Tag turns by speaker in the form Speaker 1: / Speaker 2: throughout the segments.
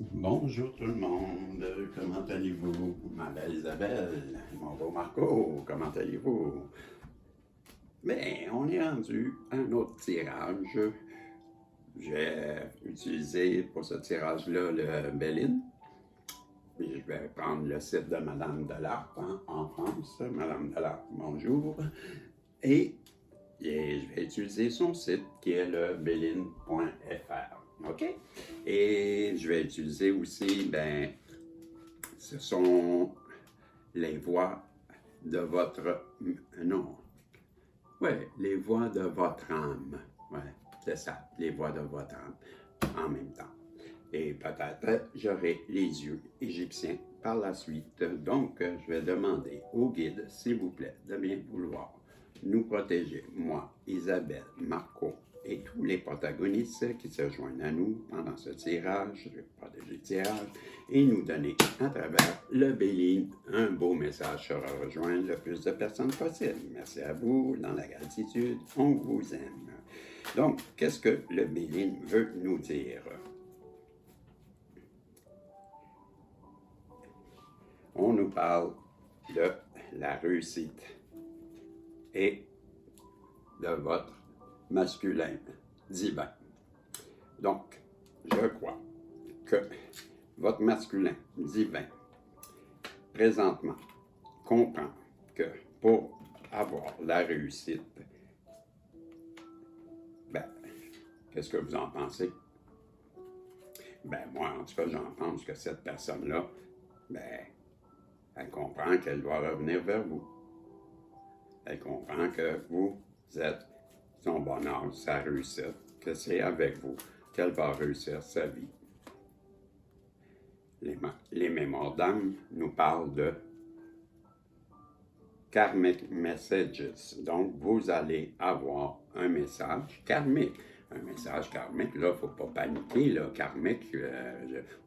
Speaker 1: Bonjour tout le monde, comment allez-vous? Ma belle Isabelle, mon beau Marco, comment allez-vous? Bien, on est rendu à un autre tirage. J'ai utilisé pour ce tirage-là le Béline. Puis je vais prendre le site de Madame Delartre en France. Madame Delartre, bonjour. Et je vais utiliser son site qui est le béline.fr. OK? Et je vais utiliser aussi, ce sont les voix de votre... Non. Oui, les voix de votre âme. Oui, c'est ça, les voix de votre âme en même temps. Et peut-être j'aurai les yeux égyptiens par la suite. Donc, je vais demander au guide, s'il vous plaît, de bien vouloir nous protéger, moi, Isabelle, Marco et tous les protagonistes qui se joignent à nous pendant ce tirage, je vais protéger le tirage, et nous donner à travers le Béline un beau message sur rejoindre le plus de personnes possible. Merci à vous, dans la gratitude, on vous aime. Donc, qu'est-ce que le Béline veut nous dire? On nous parle de la réussite et de votre masculin divin. Donc, je crois que votre masculin divin, présentement, comprend que pour avoir la réussite, qu'est-ce que vous en pensez? Moi, en tout cas, j'en pense que cette personne-là, elle comprend qu'elle doit revenir vers vous. Elle comprend que vous êtes son bonheur, sa réussite, que c'est avec vous qu'elle va réussir sa vie. Les mémoires d'âme nous parlent de karmic messages. Donc, vous allez avoir un message karmique. Un message karmique, là, il ne faut pas paniquer, là, karmique,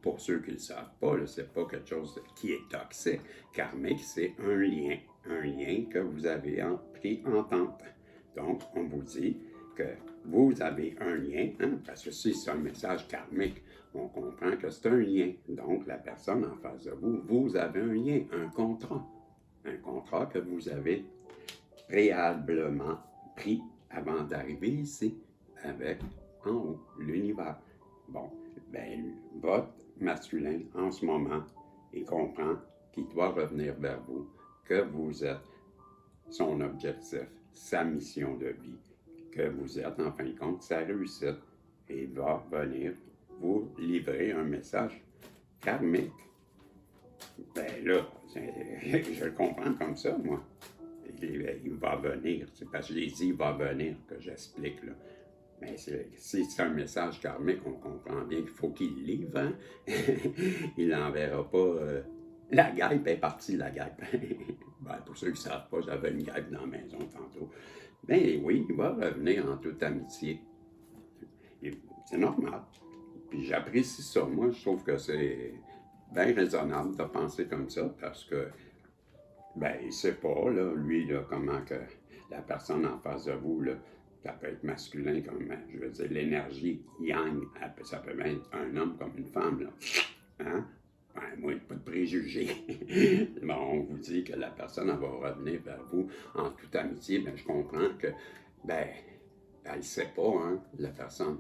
Speaker 1: pour ceux qui ne le savent pas, ce n'est pas quelque chose qui est toxique. Karmique, c'est un lien que vous avez pris en entente. Donc, on vous dit que vous avez un lien, parce que si c'est un message karmique, on comprend que c'est un lien. Donc, la personne en face de vous, vous avez un lien, un contrat que vous avez préalablement pris avant d'arriver ici, avec en haut l'univers. Bon, votre masculin en ce moment, il comprend qu'il doit revenir vers vous, que vous êtes son objectif, sa mission de vie, que vous êtes en fin de compte sa réussite, et il va venir vous livrer un message karmique. Là, je le comprends comme ça, moi. Il va venir, c'est parce que je l'ai dit, il va venir, que j'explique, là. Mais si c'est un message karmique, on comprend bien qu'il faut qu'il le livre, hein? Il n'enverra pas... La guêpe est partie, la guêpe. Pour ceux qui ne savent pas, j'avais une guêpe dans la maison tantôt. Oui, il va revenir en toute amitié. C'est normal. Puis j'apprécie ça. Moi, je trouve que c'est bien raisonnable de penser comme ça, parce que, il ne sait pas, là, lui, là, comment que la personne en face de vous, là, ça peut être masculin comme, je veux dire, l'énergie yang, ça peut même être un homme comme une femme, là. Hein? Moi, pas de préjugés. On vous dit que la personne elle va revenir vers vous en toute amitié, je comprends que, elle ne sait pas, hein, la personne.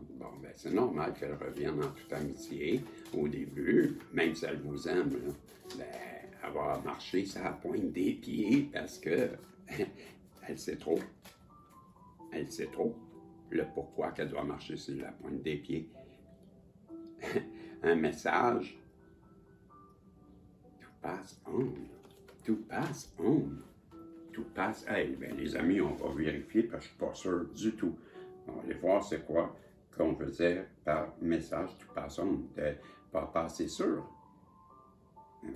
Speaker 1: C'est normal qu'elle revienne en toute amitié au début, même si elle vous aime, là, elle va marcher sur la pointe des pieds parce que elle sait trop. Elle sait trop le pourquoi qu'elle doit marcher sur la pointe des pieds. Un message, tout passe on. Tout passe on. Tout passe. Les amis, on va vérifier parce que je ne suis pas sûr du tout. On va aller voir c'est quoi qu'on veut dire par message, tout passe on. Pas assez sûr. Un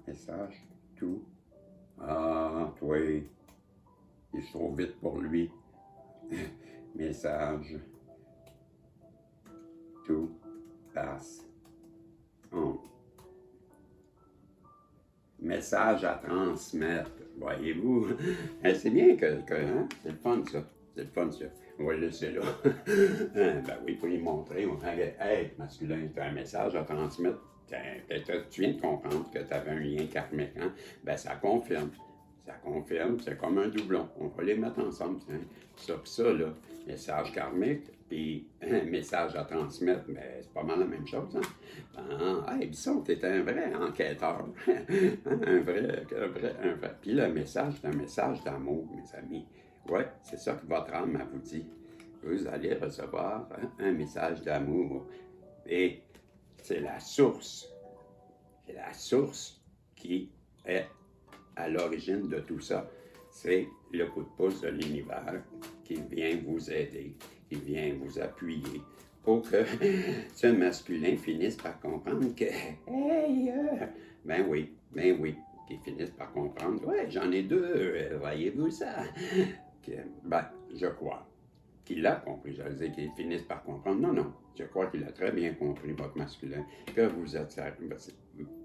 Speaker 1: message, tout. Ah, toi, il est trop vite pour lui. Message, tout passe on. Message à transmettre, voyez-vous. C'est bien que hein? C'est le fun, ça. C'est le fun, ça. On va le laisser là. Ben oui, il faut lui montrer. Hey, masculin, tu as un message à transmettre. Tu viens de comprendre que tu avais un lien karmique. Hein? Ben, ça confirme. Ça confirme, c'est comme un doublon. On va les mettre ensemble. Hein? Ça, puis ça, là, message karmique, puis un message à transmettre, ben, c'est pas mal la même chose. Hein? Hey, Bisson, t'es un vrai enquêteur. Un vrai. Puis le message, c'est un message d'amour, mes amis. Oui, c'est ça que votre âme vous dit. Vous allez recevoir un message d'amour. Et c'est la source. C'est la source qui est à l'origine de tout ça. C'est le coup de pouce de l'univers qui vient vous aider, qui vient vous appuyer pour que ce masculin finisse par comprendre que, hey, ben oui, qu'il finisse par comprendre, ouais, j'en ai deux, voyez-vous ça? Ben, je crois qu'il a compris, j'allais dire qu'il finisse par comprendre. Non, je crois qu'il a très bien compris, votre masculin, que vous êtes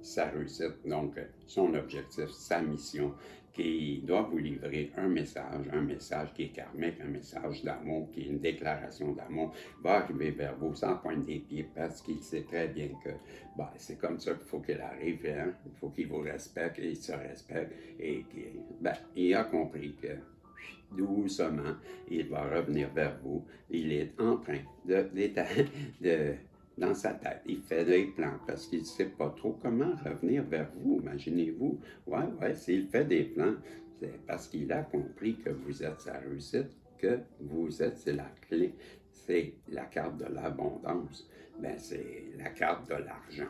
Speaker 1: sa réussite, donc son objectif, sa mission, qui doit vous livrer un message qui est karmique, un message d'amour, qui est une déclaration d'amour, va arriver vers vous sans pointe des pieds parce qu'il sait très bien que ben, c'est comme ça qu'il faut qu'il arrive, hein? Il faut qu'il vous respecte et il se respecte et qu'il a compris que doucement, il va revenir vers vous. Il est en train dans sa tête, il fait des plans parce qu'il ne sait pas trop comment revenir vers vous. Imaginez-vous, s'il fait des plans, c'est parce qu'il a compris que vous êtes sa réussite, que vous êtes, c'est la clé, c'est la carte de l'abondance, ben, c'est la carte de l'argent.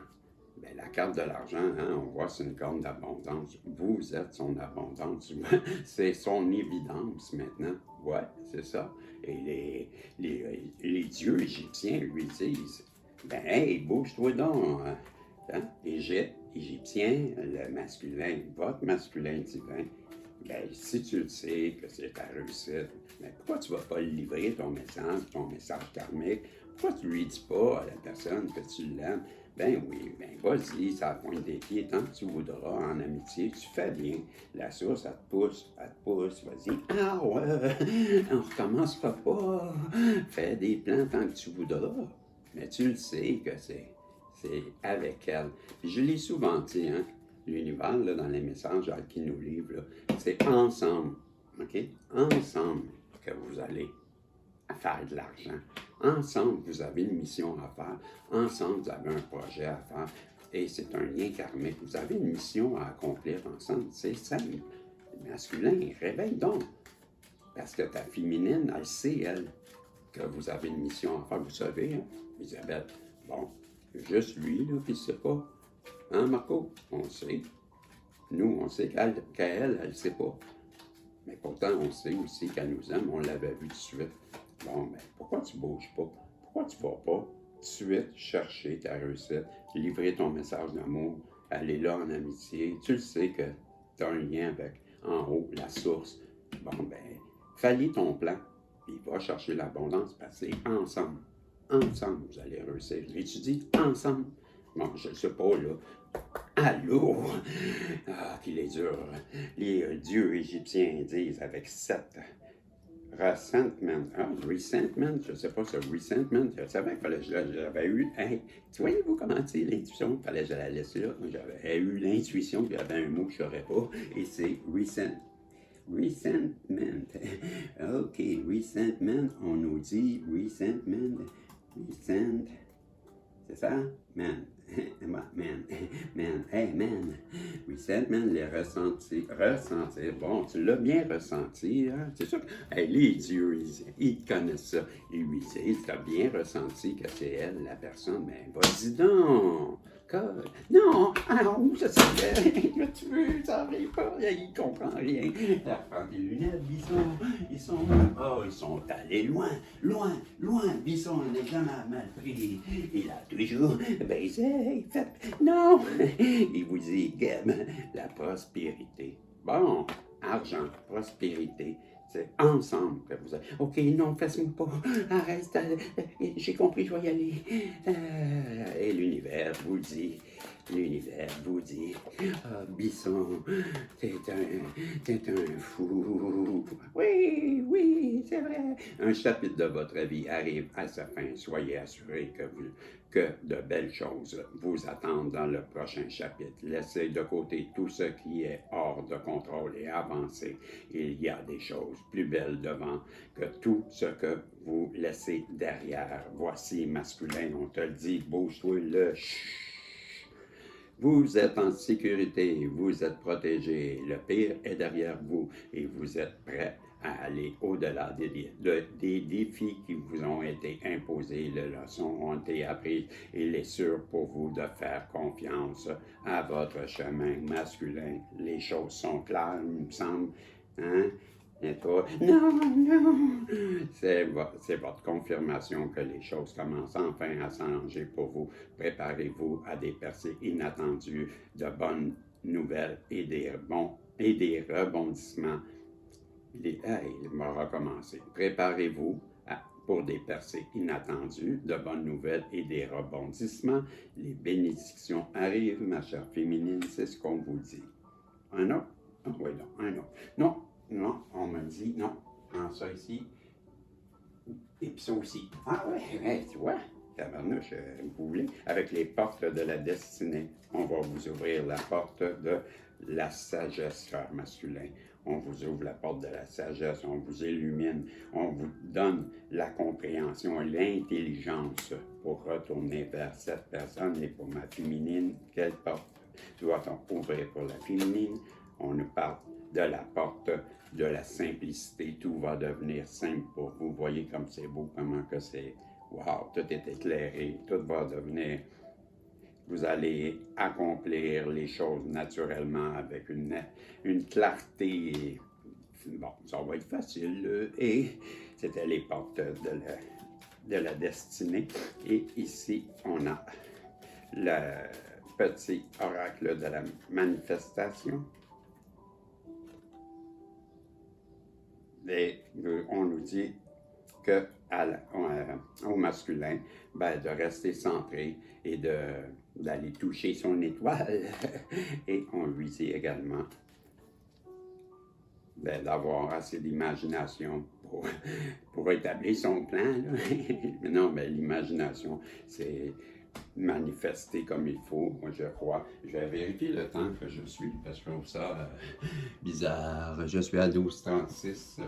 Speaker 1: Bien, la carte de l'argent, hein, on voit, c'est une carte d'abondance. Vous êtes son abondance. C'est son évidence maintenant. Ouais, c'est ça. Et les dieux égyptiens lui disent, ben, hey, bouge-toi donc. Hein? Égyptien, le masculin, votre masculin divin. Ben, si tu le sais que c'est ta réussite, ben, pourquoi tu ne vas pas livrer ton message karmique? Pourquoi tu ne lui dis pas à la personne que tu l'aimes? Ben oui, ben vas-y, ça pointe des pieds tant que tu voudras en amitié, tu fais bien. La source, elle te pousse, vas-y. Ah ouais, on recommencera pas. Fais des plans tant que tu voudras. Mais tu le sais que c'est avec elle. Puis je l'ai souvent dit, hein, l'univers, là, dans les messages qu'il nous livre, c'est ensemble, OK? Ensemble que vous allez faire de l'argent. Ensemble, vous avez une mission à faire. Ensemble, vous avez un projet à faire. Et c'est un lien karmique. Vous avez une mission à accomplir ensemble. C'est ça. Le masculin, réveille donc. Parce que ta féminine, elle sait, elle, que vous avez une mission à faire. Vous savez, hein, Isabelle, bon, juste lui, là, qui ne sait pas. Hein, Marco? On le sait. Nous, on sait qu'elle ne sait pas. Mais pourtant, on sait aussi qu'elle nous aime. On l'avait vu tout de suite. Bon, mais pourquoi tu ne bouges pas? Pourquoi tu ne vas pas tout de suite chercher ta réussite, livrer ton message d'amour, aller là en amitié? Tu le sais que tu as un lien avec, en haut, la source. Bon, ben, fallait ton plan, puis va chercher l'abondance, parce que c'est ensemble. Ensemble, vous allez réussir. Je l'étudie ensemble. Bon, je ne sais pas, là. Allô? Ah, qu'il est dur. Les dieux égyptiens disent avec 7 resentment. Ah, resentment, je ne sais pas ce resentment. Je savais que j'avais eu. Hey, voyez-vous comment c'est l'intuition? Il fallait que je la laisse là. J'avais eu l'intuition qu'il y avait un mot que je ne saurais pas. Et c'est resentment. OK, resentment, on nous dit resentment. C'est ça? Man. Hey, man. Resentment, les ressentir. Bon, tu l'as bien ressenti, hein? C'est sûr que les dieux, ils connaissent ça. Ils lui disent, tu as bien ressenti que c'est elle, la personne. Mais vas-y donc! Non, où ça savait? Que tu veux, ça n'arrive pas, il comprend rien. Il prend des lunettes, ils sont allés loin. Bisson, on est jamais mal pris. Il a toujours baisé, fait, non. Il vous dit, Gab, la prospérité. Bon, argent, prospérité. C'est ensemble que vous avez. OK, non, fais-moi pas. Arrête, j'ai compris, je vais y aller. Et l'univers vous dit, l'univers vous dit, ah, Bisson, t'es un fou. Oui, oui, c'est vrai. Un chapitre de votre vie arrive à sa fin. Soyez assurés que de belles choses vous attendent dans le prochain chapitre. Laissez de côté tout ce qui est hors de contrôle et avancez. Il y a des choses plus belles devant que tout ce que vous laissez derrière. Voici masculin, on te le dit, bouge-toi le chut. Vous êtes en sécurité, vous êtes protégé, le pire est derrière vous et vous êtes prêt à aller au-delà des défis qui vous ont été imposés. Les leçons ont été apprises. Il est sûr pour vous de faire confiance à votre chemin masculin. Les choses sont claires, il me semble. Hein? Et toi, non, non. C'est votre confirmation que les choses commencent enfin à s'arranger pour vous. Préparez-vous à des percées inattendues, de bonnes nouvelles et des rebondissements. Il m'a recommencé. Préparez-vous pour des percées inattendues, de bonnes nouvelles et des rebondissements. Les bénédictions arrivent, ma chère féminine, c'est ce qu'on vous dit. Un autre? Oh, oui, non, un autre. Non. Non, on me dit non. Prends ça ici. Et puis ça aussi. Ah ouais, tu vois, tabarnouche, vous voulez. Avec les portes de la destinée, on va vous ouvrir la porte de la sagesse, frère masculin. On vous ouvre la porte de la sagesse, on vous illumine, on vous donne la compréhension et l'intelligence pour retourner vers cette personne. Et pour ma féminine, quelle porte doit-on ouvrir pour la féminine? On nous parle de la porte de la simplicité. Tout va devenir simple pour vous. Voyez comme c'est beau, comment que c'est. Wow, tout est éclairé, tout va devenir. Vous allez accomplir les choses naturellement avec une clarté. Bon, ça va être facile. Et c'était les portes de la destinée. Et ici, on a le petit oracle de la manifestation. Et on nous dit que au masculin, de rester centré et d'aller toucher son étoile. Et on lui dit également d'avoir assez d'imagination pour établir son plan. Mais non, l'imagination, c'est manifester comme il faut, moi je crois. Je vais vérifier le temps que je suis, parce que je trouve ça bizarre. Je suis à 12h36,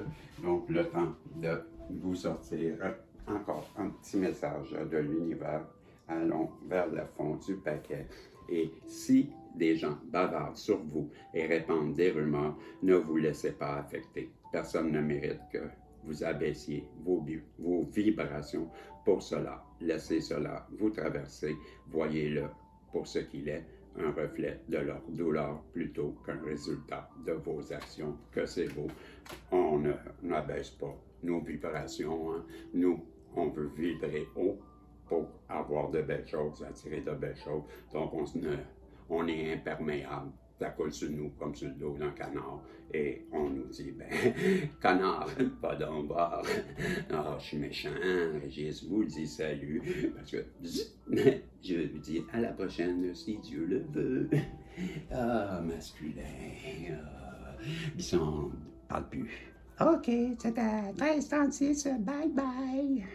Speaker 1: donc le temps de vous sortir encore un petit message de l'univers. Allons vers le fond du paquet. Et si des gens bavardent sur vous et répandent des rumeurs, ne vous laissez pas affecter. Personne ne mérite que vous abaissiez vos vibrations pour cela. Laissez cela vous traverser. Voyez-le pour ce qu'il est, un reflet de leur douleur plutôt qu'un résultat de vos actions. Que c'est beau. On n'abaisse pas nos vibrations. Hein. Nous, on veut vibrer haut pour avoir de belles choses, attirer de belles choses. Donc, on est imperméable. Ça coule sur nous comme sur le dos d'un canard. Et on nous dit, canard, pas d'en bas. Ah, je suis méchant. Régis vous dit salut. Parce que je vous dis à la prochaine si Dieu le veut. Ah, masculin. Bisson, parle plus. OK, c'était 13h36. Bye bye.